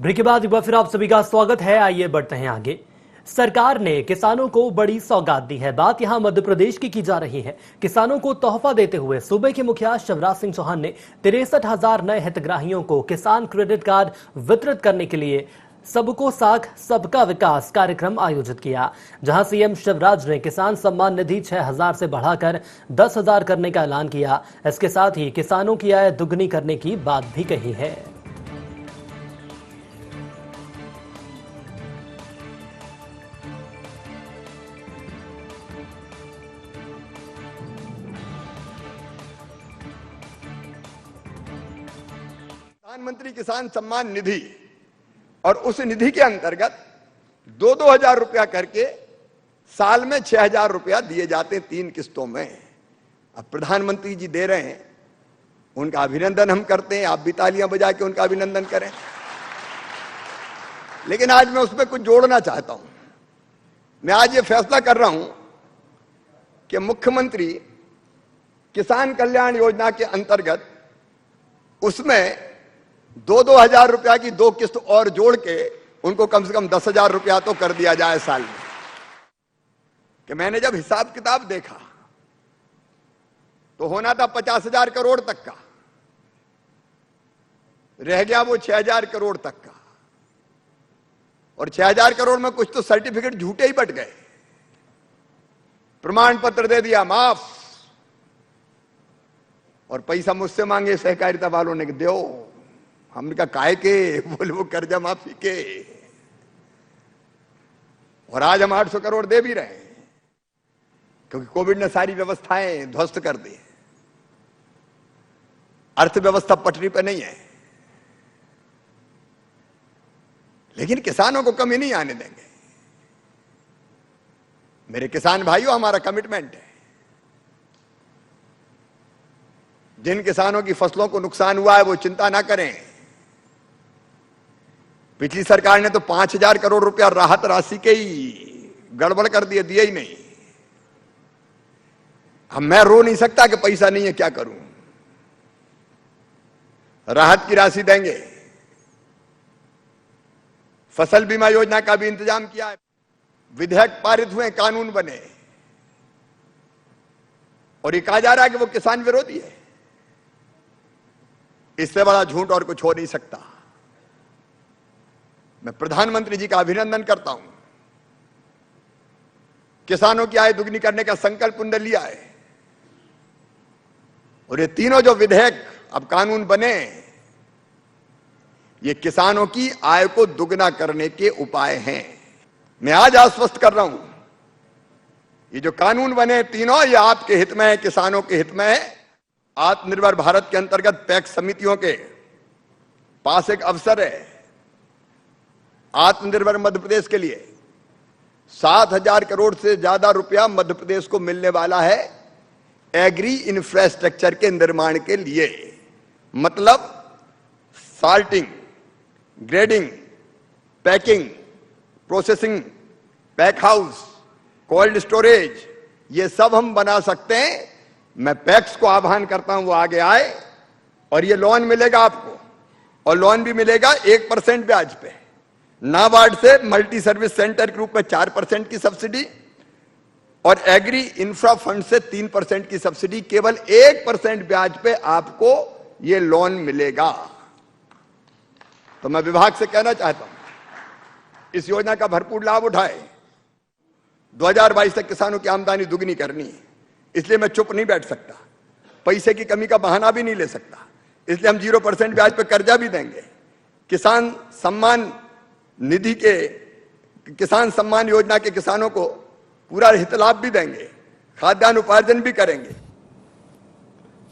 Break के बाद एक बार फिर आप सभी का स्वागत है। आइए बढ़ते हैं आगे। सरकार ने किसानों को बड़ी सौगात दी है। बात यहां मध्य प्रदेश की जा रही है। किसानों को तोहफा देते हुए सूबे के मुखिया शिवराज सिंह चौहान ने 63,000 नए हितग्राहियों को किसान क्रेडिट कार्ड वितरित करने के लिए सबको साथ सबका विकास कार्यक्रम आयोजित किया, जहां सीएम शिवराज ने किसान सम्मान निधि 6,000 से बढ़ाकर 10,000 करने का ऐलान किया। इसके साथ ही किसानों की आय दुगनी करने की बात भी कही है। प्रधानमंत्री किसान सम्मान निधि और उस निधि के अंतर्गत 2-2 हजार रुपया करके साल में 6,000 रुपया दिए जाते हैं 3 किस्तों में। अब प्रधानमंत्री जी दे रहे हैं, उनका अभिनंदन हम करते हैं। आप भी तालियां बजा के उनका अभिनंदन करें। लेकिन आज मैं उसमें कुछ जोड़ना चाहता हूं। मैं आज ये फैसला कर रहा हूं कि मुख्यमंत्री किसान कल्याण योजना के अंतर्गत उसमें 2-2 हजार रुपया की 2 किस्त और जोड़ के उनको कम से कम 10,000 रुपया तो कर दिया जाए साल में। कि मैंने जब हिसाब किताब देखा तो होना था 50,000 करोड़ तक का, रह गया वो 6,000 करोड़ तक का। और 6,000 करोड़ में कुछ तो सर्टिफिकेट झूठे ही बट गए। प्रमाण पत्र दे दिया माफ, और पैसा मुझसे मांगे सहकारिता वालों ने, दो। हमने कहा काहे के? बोले वो कर्जा माफी के। और आज हम 800 करोड़ दे भी रहे हैं, क्योंकि कोविड ने सारी व्यवस्थाएं ध्वस्त कर दी। अर्थव्यवस्था पटरी पर नहीं है, लेकिन किसानों को कमी नहीं आने देंगे। मेरे किसान भाइयों, हमारा कमिटमेंट है। जिन किसानों की फसलों को नुकसान हुआ है वो चिंता ना करें। पिछली सरकार ने तो 5,000 करोड़ रुपया राहत राशि के ही गड़बड़ कर दिए, दिए ही नहीं। अब मैं रो नहीं सकता कि पैसा नहीं है, क्या करूं। राहत की राशि देंगे। फसल बीमा योजना का भी इंतजाम किया है। विधेयक पारित हुए, कानून बने, और ये कहा जा रहा है कि वो किसान विरोधी है। इससे बड़ा झूठ और कुछ हो नहीं सकता। मैं प्रधानमंत्री जी का अभिनंदन करता हूं। किसानों की आय दुगनी करने का संकल्प उन्होंने लिया है, और ये तीनों जो विधेयक अब कानून बने, ये किसानों की आय को दुगना करने के उपाय हैं। मैं आज आश्वस्त कर रहा हूं, ये जो कानून बने तीनों, ये आपके हित में है, किसानों के हित में है। आत्मनिर्भर भारत के अंतर्गत पैक्स समितियों के पास एक अवसर है। आत्मनिर्भर मध्य प्रदेश के लिए 7,000 करोड़ से ज्यादा रुपया मध्य प्रदेश को मिलने वाला है एग्री इंफ्रास्ट्रक्चर के निर्माण के लिए। मतलब salting, grading, packing, processing, pack house, cold storage, ये सब हम बना सकते हैं। मैं पैक्स को आह्वान करता हूं वो आगे आए, और ये लोन मिलेगा आपको, और लोन भी मिलेगा 1% ब्याज पे। नाबार्ड से मल्टी सर्विस सेंटर के रूप में 4% की सब्सिडी, और एग्री इंफ्रा फंड से 3% की सब्सिडी। केवल 1% ब्याज पे आपको ये लोन मिलेगा। तो मैं विभाग से कहना चाहता हूं, इस योजना का भरपूर लाभ उठाए। 2022 तक किसानों की आमदनी दुगनी करनी है, इसलिए मैं चुप नहीं बैठ सकता। पैसे की कमी का बहाना भी नहीं ले सकता, इसलिए हम 0% ब्याज पर कर्जा भी देंगे। किसान सम्मान निधि के, किसान सम्मान योजना के किसानों को पूरा हित लाभ भी देंगे। खाद्यान्न उपार्जन भी करेंगे।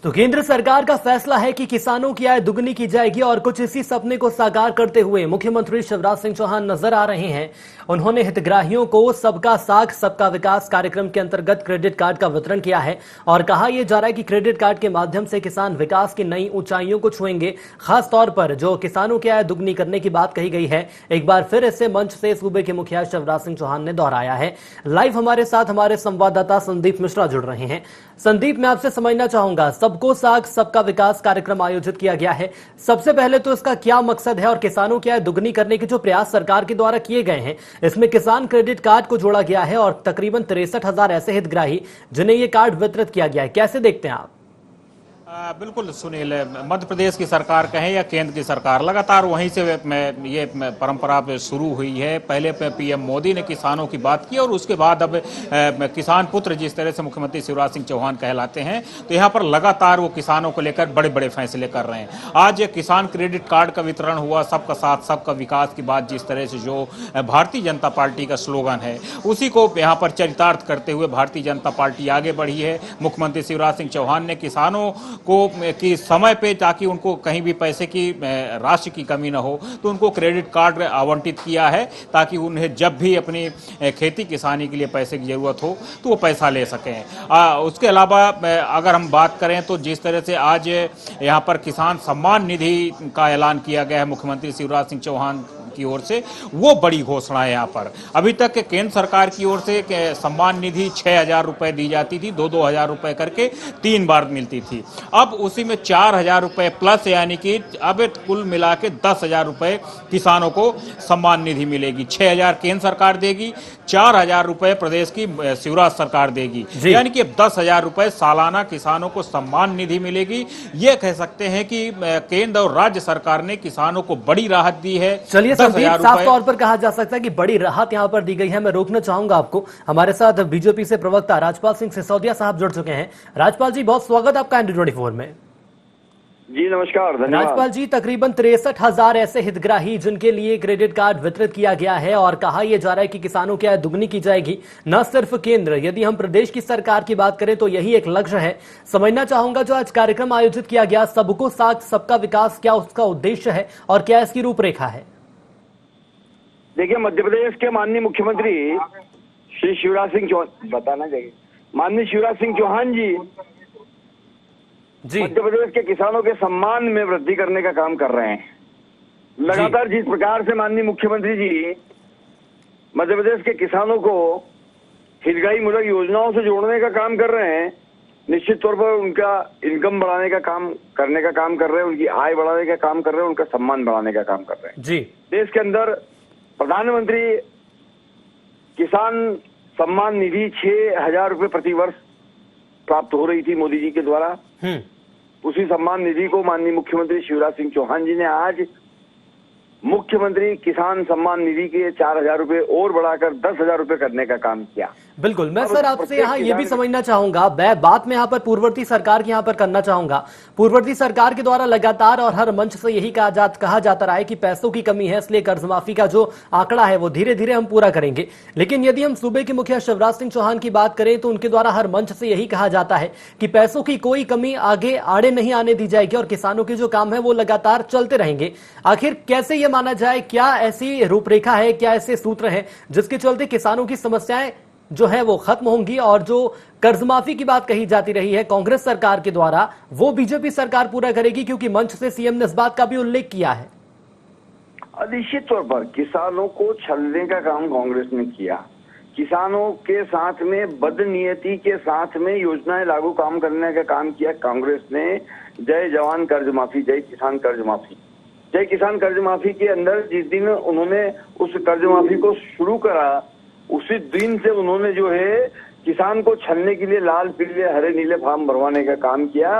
तो केंद्र सरकार का फैसला है कि किसानों की आय दुगनी की जाएगी, और कुछ इसी सपने को साकार करते हुए मुख्यमंत्री शिवराज सिंह चौहान नजर आ रहे हैं। उन्होंने हितग्राहियों को सबका साथ सबका विकास कार्यक्रम के अंतर्गत क्रेडिट कार्ड का वितरण किया है, और कहा यह जा रहा है कि क्रेडिट कार्ड के माध्यम से किसान विकास की नई ऊंचाइयों को छुएंगे। खास तौर पर जो किसानों की आय दुगनी करने की बात कही गई है, एक बार फिर इससे मंच से सूबे के मुखिया शिवराज सिंह चौहान ने दोहराया है। लाइव हमारे साथ हमारे संवाददाता संदीप मिश्रा जुड़ रहे हैं। संदीप, मैं आपसे समझना चाहूंगा, सबको साथ सबका विकास कार्यक्रम आयोजित किया गया है। सबसे पहले तो इसका क्या मकसद है और किसानों की आय दुगनी करने के जो प्रयास सरकार के द्वारा किए गए हैं, इसमें किसान क्रेडिट कार्ड को जोड़ा गया है और तकरीबन 63,000 ऐसे हितग्राही जिन्हें ये कार्ड वितरित किया गया है। कैसे देखते हैं आप? बिल्कुल सुनील, मध्य प्रदेश की सरकार कहें या केंद्र की सरकार, लगातार वहीं से ये परंपरा शुरू हुई है। पहले पीएम मोदी ने किसानों की बात की और उसके बाद अब किसान पुत्र जिस तरह से मुख्यमंत्री शिवराज सिंह चौहान कहलाते हैं, तो यहाँ पर लगातार वो किसानों को लेकर बड़े बड़े फैसले कर रहे हैं। आज किसान क्रेडिट कार्ड का वितरण हुआ, सबका साथ सबका विकास की बात जिस तरह से जो भारतीय जनता पार्टी का स्लोगन है, उसी को यहाँ पर चरितार्थ करते हुए भारतीय जनता पार्टी आगे बढ़ी है। मुख्यमंत्री शिवराज सिंह चौहान ने किसानों को कि समय पे, ताकि उनको कहीं भी पैसे की राशि की कमी ना हो, तो उनको क्रेडिट कार्ड आवंटित किया है, ताकि उन्हें जब भी अपनी खेती किसानी के लिए पैसे की जरूरत हो तो वो पैसा ले सकें। उसके अलावा अगर हम बात करें तो जिस तरह से आज यहाँ पर किसान सम्मान निधि का ऐलान किया गया है मुख्यमंत्री शिवराज सिंह चौहान की ओर से, वो बड़ी घोषणा है। यहाँ पर अभी तक केंद्र सरकार की ओर से सम्मान निधि 6,000 रुपए दी जाती थी, 2,000 रुपए करके 3 बार मिलती थी। अब उसी में 4,000 रुपए प्लस, यानी कि अब कुल मिला के 10,000 रुपए किसानों को सम्मान निधि मिलेगी। 6,000 केंद्र सरकार देगी, 4,000 रुपए प्रदेश की शिवराज सरकार देगी, यानी कि 10,000 रुपए सालाना किसानों को सम्मान निधि मिलेगी। ये कह सकते हैं कि केंद्र और राज्य सरकार ने किसानों को बड़ी राहत दी है। चलिए संदीप, साफ तौर पर कहा जा सकता है कि बड़ी राहत यहां पर दी गई है। मैं रोकना चाहूंगा आपको। हमारे साथ बीजेपी से प्रवक्ता राजपाल सिंह सिसोदिया साहब जुड़ चुके हैं। राजपाल जी, बहुत स्वागत आपका ND24 में। जी नमस्कार, धन्यवाद। राजपाल जी, तकरीबन 63,000 ऐसे हितग्राही जिनके लिए क्रेडिट कार्ड वितरित किया गया है और कहा यह जा रहा है कि किसानों की आय दुगनी की जाएगी। न सिर्फ केंद्र, यदि हम प्रदेश की सरकार की बात करें तो यही एक लक्ष्य है। समझना चाहूंगा, जो आज कार्यक्रम आयोजित किया गया, सबको साथ सबका विकास, क्या उसका उद्देश्य है और क्या इसकी रूपरेखा है? देखिए, मध्य प्रदेश के माननीय मुख्यमंत्री श्री शिवराज सिंह चौहान, बताना चाहिए, माननीय शिवराज सिंह चौहान जी मध्य प्रदेश के किसानों के सम्मान में वृद्धि करने का काम कर रहे हैं। लगातार जिस प्रकार से माननीय मुख्यमंत्री जी मध्य प्रदेश के किसानों को हितग्राही मूलक योजनाओं से जोड़ने का काम कर रहे हैं, निश्चित तौर पर उनका इनकम बढ़ाने का काम करने का काम कर रहे हैं, उनकी आय बढ़ाने का काम कर रहे हैं, उनका सम्मान बढ़ाने का काम कर रहे हैं। जी, देश के अंदर प्रधानमंत्री किसान सम्मान निधि 6,000 रुपए प्रति वर्ष प्राप्त हो रही थी मोदी जी के द्वारा। उसी सम्मान निधि को माननीय मुख्यमंत्री शिवराज सिंह चौहान जी ने आज मुख्यमंत्री किसान सम्मान निधि के 4,000 रुपए और बढ़ाकर 10,000 रुपए करने का काम किया। बिल्कुल, मैं सर आपसे यहाँ ये भी समझना चाहूंगा, बात में यहाँ पर पूर्ववर्ती सरकार की यहाँ पर करना चाहूंगा। पूर्ववर्ती सरकार के द्वारा लगातार और हर मंच से यही कहा जाता रहा है कि पैसों की कमी है, इसलिए कर्ज माफी का जो आंकड़ा है वो धीरे धीरे हम पूरा करेंगे। लेकिन यदि हम सूबे के मुखिया शिवराज सिंह चौहान की बात करें तो उनके द्वारा हर मंच से यही कहा जाता है कि पैसों की कोई कमी आगे आड़े नहीं आने दी जाएगी और किसानों के जो काम है वो लगातार चलते रहेंगे। आखिर कैसे ये माना जाए, क्या ऐसी रूपरेखा है, क्या ऐसे सूत्र हैं जिसके चलते किसानों की समस्याएं जो है वो खत्म होंगी और जो कर्ज माफी की बात कही जाती रही है कांग्रेस सरकार के द्वारा, वो बीजेपी सरकार पूरा करेगी? क्योंकि मंच से सीएम ने इस बात का भी उल्लेख किया है। निश्चित तौर पर किसानों को छलने का काम कांग्रेस ने किया। किसानों के साथ में बदनीयती के साथ में योजनाएं लागू काम करने का काम किया कांग्रेस ने। जय जवान कर्ज माफी, जय किसान कर्ज माफी, जय किसान कर्ज माफी के अंदर जिस दिन उन्होंने उस कर्ज माफी को शुरू करा, उसी दिन से उन्होंने जो है किसान को छलने के लिए लाल पीले हरे नीले फॉर्म भरवाने का काम किया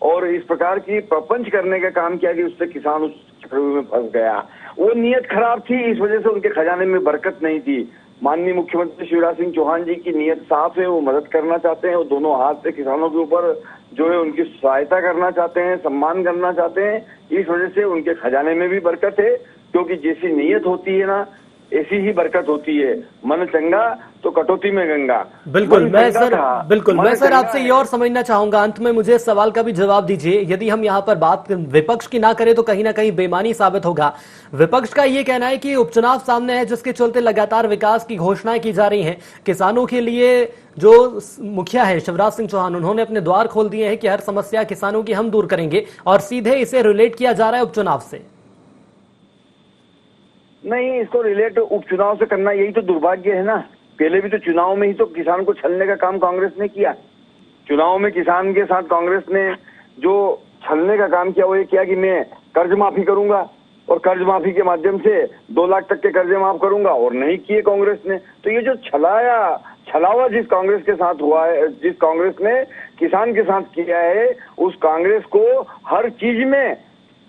और इस प्रकार की प्रपंच करने का काम किया कि उससे किसान उस चक्रव्यूह में फंस गया। वो नीयत खराब थी, इस वजह से उनके खजाने में बरकत नहीं थी। माननीय मुख्यमंत्री शिवराज सिंह चौहान जी की नीयत साफ है, वो मदद करना चाहते हैं, वो दोनों हाथ से किसानों के ऊपर जो है उनकी सहायता करना चाहते हैं, सम्मान करना चाहते हैं। इस वजह से उनके खजाने में भी बरकत है, क्योंकि जैसी नीयत होती है ना ऐसी ही बरकत होती है। मन चंगा तो कटौती में गंगा। बिल्कुल, मैं सर आपसे ये और समझना चाहूंगा, अंत में मुझे सवाल का भी जवाब दीजिए। यदि हम यहाँ पर बात विपक्ष की ना करें तो कहीं ना कहीं बेईमानी साबित होगा। विपक्ष का ये कहना है कि उपचुनाव सामने है जिसके चलते लगातार विकास की घोषणाएं की जा रही हैं। किसानों के लिए जो मुखिया है शिवराज सिंह चौहान, उन्होंने अपने द्वार खोल दिए हैं कि हर समस्या किसानों की हम दूर करेंगे और सीधे इसे रिलेट किया जा रहा है उपचुनाव से। नहीं, इसको रिलेट उपचुनाव से करना यही तो दुर्भाग्य है ना। पहले भी तो चुनाव में ही तो किसान को छलने का काम कांग्रेस ने किया। चुनाव में किसान के साथ कांग्रेस ने जो छलने का काम किया वो ये किया कि मैं कर्ज माफी करूंगा और कर्ज माफी के माध्यम से 2 लाख तक के कर्जे माफ करूंगा, और नहीं किए कांग्रेस ने। तो ये जो छलावा जिस कांग्रेस के साथ हुआ है, जिस कांग्रेस ने किसान के साथ किया है, उस कांग्रेस को हर चीज में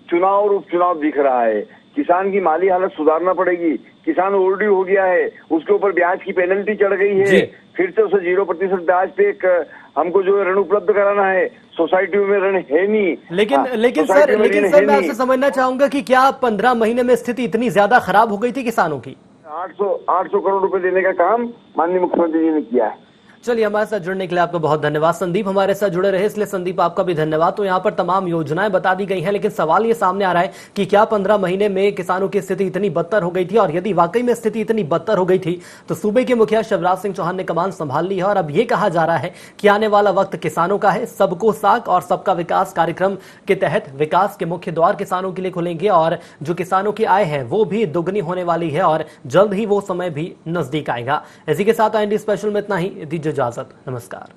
चुनाव और उपचुनाव दिख रहा है। किसान की माली हालत सुधारना पड़ेगी, किसान ओवरड्यू हो गया है, उसके ऊपर ब्याज की पेनल्टी चढ़ गई है, फिर से उसे 0% ब्याज पे एक हमको जो ऋण उपलब्ध कराना है, सोसाइटी में ऋण है नहीं। लेकिन सर मैं आपसे समझना चाहूंगा कि क्या 15 महीने में स्थिति इतनी ज्यादा खराब हो गई थी किसानों की? 800 करोड़ रुपए देने का काम माननीय मुख्यमंत्री जी ने किया है। चलिए, हमारे साथ जुड़ने के लिए आपका बहुत धन्यवाद। संदीप हमारे साथ जुड़े रहे, इसलिए संदीप आपका भी धन्यवाद। तो यहाँ पर तमाम योजनाएं बता दी गई हैं, लेकिन सवाल ये सामने आ रहा है कि क्या 15 महीने में किसानों की स्थिति इतनी बदतर हो गई थी? और यदि वाकई में स्थिति इतनी बदतर हो गई थी तो सूबे के मुखिया शिवराज सिंह चौहान ने कमान संभाल ली है और अब ये कहा जा रहा है कि आने वाला वक्त किसानों का है। सबको साख और सबका विकास कार्यक्रम के तहत विकास के मुख्य द्वार किसानों के लिए खुलेंगे और जो किसानों की आय है वो भी दुगनी होने वाली है और जल्द ही वो समय भी नजदीक आएगा। इसी के साथ IND स्पेशल में इतना ही, दीजिए इजाजत, नमस्कार।